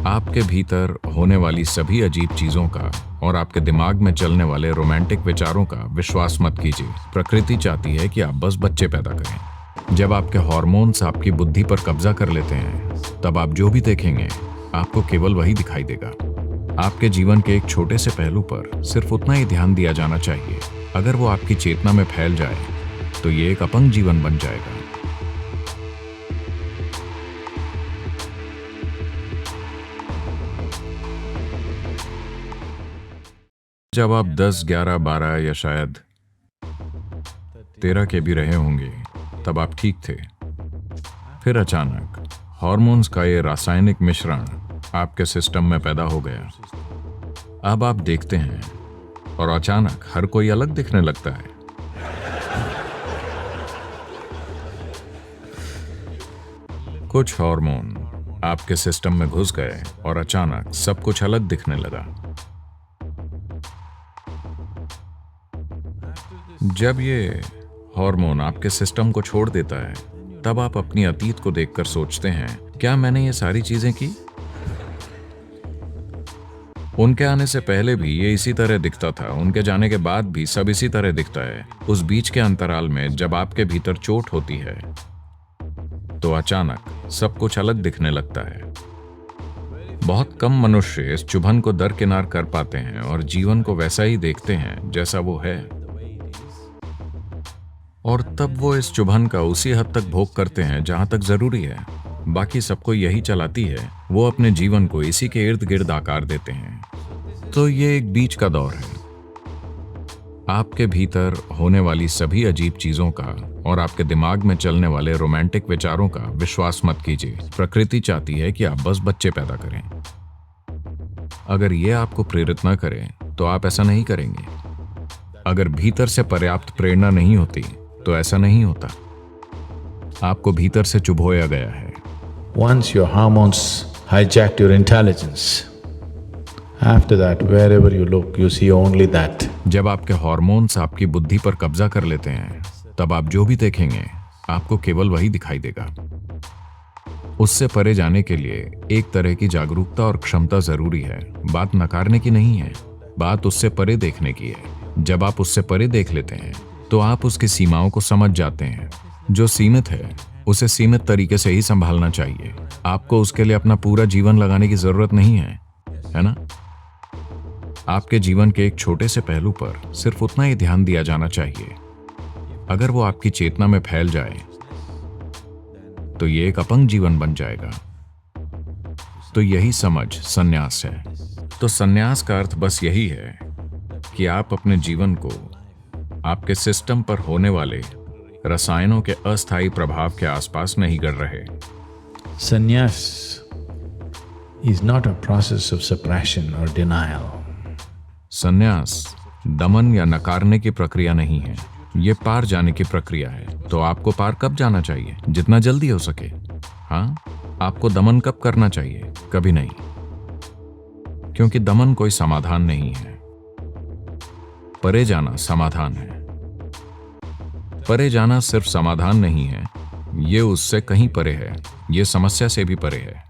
आपके भीतर होने वाली सभी अजीब चीजों का और आपके दिमाग में चलने वाले रोमांटिक विचारों का विश्वास मत कीजिए। प्रकृति चाहती है कि आप बस बच्चे पैदा करें। जब आपके हार्मोन्स आपकी बुद्धि पर कब्जा कर लेते हैं, तब आप जो भी देखेंगे आपको केवल वही दिखाई देगा। आपके जीवन के एक छोटे से पहलू पर सिर्फ उतना ही ध्यान दिया जाना चाहिए। अगर वो आपकी चेतना में फैल जाए तो ये एक अपंग जीवन बन जाएगा। जब आप 10, 11, 12 या शायद 13 के भी रहे होंगे, तब आप ठीक थे। फिर अचानक हार्मोन्स का ये रासायनिक मिश्रण आपके सिस्टम में पैदा हो गया। अब आप देखते हैं और अचानक हर कोई अलग दिखने लगता है। कुछ हार्मोन आपके सिस्टम में घुस गए और अचानक सब कुछ अलग दिखने लगा। जब ये हार्मोन आपके सिस्टम को छोड़ देता है, तब आप अपनी अतीत को देखकर सोचते हैं, क्या मैंने ये सारी चीजें की? उनके आने से पहले भी ये इसी तरह दिखता था, उनके जाने के बाद भी सब इसी तरह दिखता है। उस बीच के अंतराल में जब आपके भीतर चोट होती है, तो अचानक सब कुछ अलग दिखने लगता है। बहुत कम मनुष्य इस चुभन को दरकिनार कर पाते हैं और जीवन को वैसा ही देखते हैं जैसा वो है। और तब वो इस चुभन का उसी हद तक भोग करते हैं जहां तक जरूरी है। बाकी सबको यही चलाती है, वो अपने जीवन को इसी के इर्द गिर्द आकार देते हैं। तो ये एक बीच का दौर है। आपके भीतर होने वाली सभी अजीब चीजों का और आपके दिमाग में चलने वाले रोमांटिक विचारों का विश्वास मत कीजिए। प्रकृति चाहती है कि आप बस बच्चे पैदा करें। अगर ये आपको प्रेरित न करें तो आप ऐसा नहीं करेंगे। अगर भीतर से पर्याप्त प्रेरणा नहीं होती तो ऐसा नहीं होता। आपको भीतर से चुभोया गया है। Once your hormones hijacked your intelligence, after that, wherever you look, you see only that. जब आपके हार्मोन्स आपकी बुद्धि पर कब्जा कर लेते हैं, तब आप जो भी देखेंगे आपको केवल वही दिखाई देगा। उससे परे जाने के लिए एक तरह की जागरूकता और क्षमता जरूरी है। बात नकारने की नहीं है, बात उससे परे देखने की है। जब आप उससे परे देख लेते हैं तो आप उसकी सीमाओं को समझ जाते हैं। जो सीमित है उसे सीमित तरीके से ही संभालना चाहिए। आपको उसके लिए अपना पूरा जीवन लगाने की जरूरत नहीं है ना? आपके जीवन के एक छोटे से पहलू पर सिर्फ उतना ही ध्यान दिया जाना चाहिए। अगर वो आपकी चेतना में फैल जाए तो ये एक अपंग जीवन बन जाएगा। तो यही समझ संन्यास है। तो संन्यास का अर्थ बस यही है कि आप अपने जीवन को आपके सिस्टम पर होने वाले रसायनों के अस्थायी प्रभाव के आसपास नहीं कर रहे। Sannyas is not a process of suppression or denial. संन्यास दमन या नकारने की प्रक्रिया नहीं है, ये पार जाने की प्रक्रिया है। तो आपको पार कब जाना चाहिए? जितना जल्दी हो सके। हाँ, आपको दमन कब करना चाहिए? कभी नहीं, क्योंकि दमन कोई समाधान नहीं है। परे जाना समाधान है। परे जाना सिर्फ समाधान नहीं है, ये उससे कहीं परे है, ये समस्या से भी परे है।